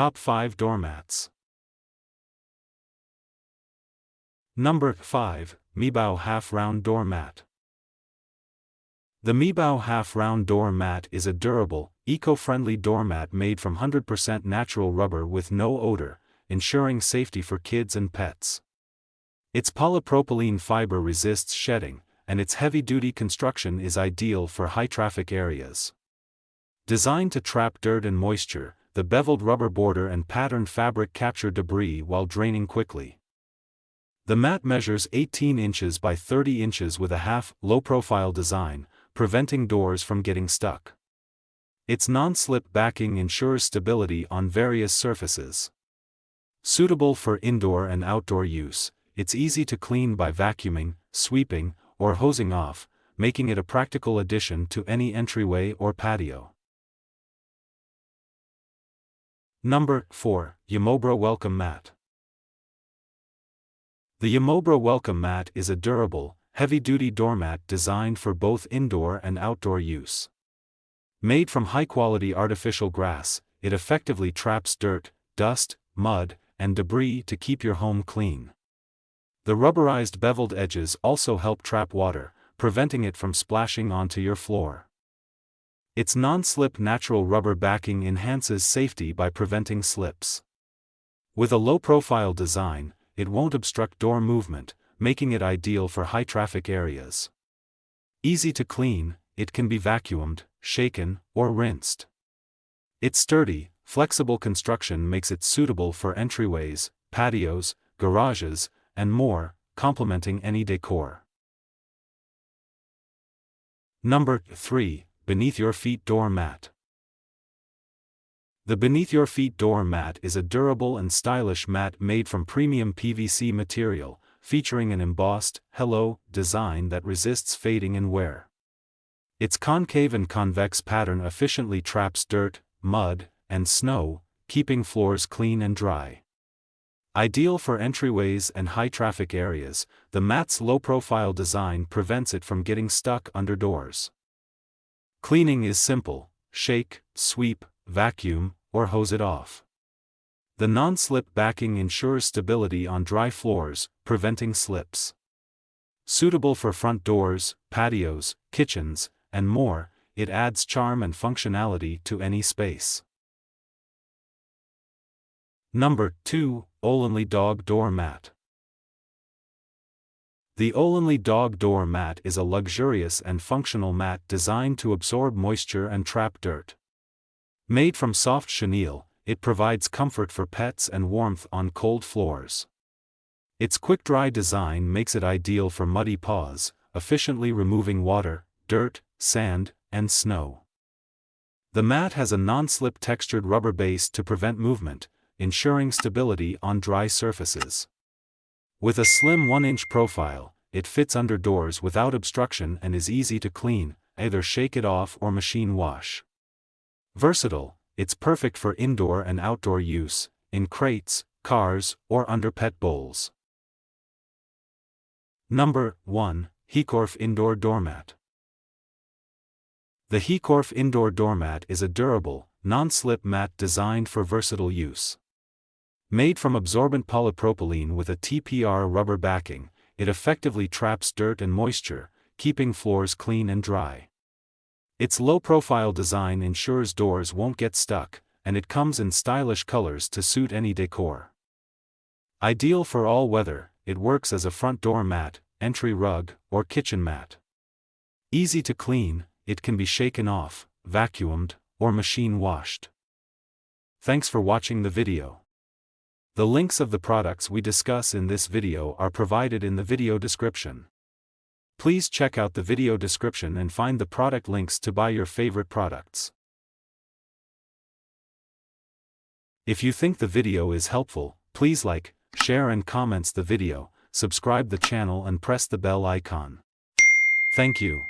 Top 5 Doormats. Number 5, Mibao Half-Round Doormat. The Mibao Half-Round Doormat is a durable, eco-friendly doormat made from 100% natural rubber with no odor, ensuring safety for kids and pets. Its polypropylene fiber resists shedding, and its heavy-duty construction is ideal for high-traffic areas. Designed to trap dirt and moisture, the beveled rubber border and patterned fabric capture debris while draining quickly. The mat measures 18 inches by 30 inches with a half-low-profile design, preventing doors from getting stuck. Its non-slip backing ensures stability on various surfaces. Suitable for indoor and outdoor use, it's easy to clean by vacuuming, sweeping, or hosing off, making it a practical addition to any entryway or patio. Number 4, Yimobra Welcome Mat. The Yimobra Welcome Mat is a durable, heavy-duty doormat designed for both indoor and outdoor use. Made from high-quality artificial grass, it effectively traps dirt, dust, mud, and debris to keep your home clean. The rubberized beveled edges also help trap water, preventing it from splashing onto your floor. Its non-slip natural rubber backing enhances safety by preventing slips. With a low-profile design, it won't obstruct door movement, making it ideal for high-traffic areas. Easy to clean, it can be vacuumed, shaken, or rinsed. Its sturdy, flexible construction makes it suitable for entryways, patios, garages, and more, complementing any decor. Number 3, Beneath Your Feet Doormat. The Beneath Your Feet Doormat is a durable and stylish mat made from premium PVC material, featuring an embossed "Hello" design that resists fading and wear. Its concave and convex pattern efficiently traps dirt, mud, and snow, keeping floors clean and dry. Ideal for entryways and high-traffic areas, the mat's low-profile design prevents it from getting stuck under doors. Cleaning is simple: shake, sweep, vacuum, or hose it off. The non-slip backing ensures stability on dry floors, preventing slips. Suitable for front doors, patios, kitchens, and more, it adds charm and functionality to any space. Number 2, OLANLY Dog Doormat. The OLANLY Dog Doormat is a luxurious and functional mat designed to absorb moisture and trap dirt. Made from soft chenille, it provides comfort for pets and warmth on cold floors. Its quick-dry design makes it ideal for muddy paws, efficiently removing water, dirt, sand, and snow. The mat has a non-slip textured rubber base to prevent movement, ensuring stability on dry surfaces. With a slim 1-inch profile, it fits under doors without obstruction and is easy to clean, either shake it off or machine wash. Versatile, it's perfect for indoor and outdoor use, in crates, cars, or under pet bowls. Number 1, Hicorfe Indoor Doormat. The Hicorfe Indoor Doormat is a durable, non-slip mat designed for versatile use. Made from absorbent polypropylene with a TPR rubber backing, it effectively traps dirt and moisture, keeping floors clean and dry. Its low-profile design ensures doors won't get stuck, and it comes in stylish colors to suit any decor. Ideal for all weather, it works as a front door mat, entry rug, or kitchen mat. Easy to clean, it can be shaken off, vacuumed, or machine washed. Thanks for watching the video. The links of the products we discuss in this video are provided in the video description. Please check out the video description and find the product links to buy your favorite products. If you think the video is helpful, please like, share and comments the video, subscribe the channel and press the bell icon. Thank you.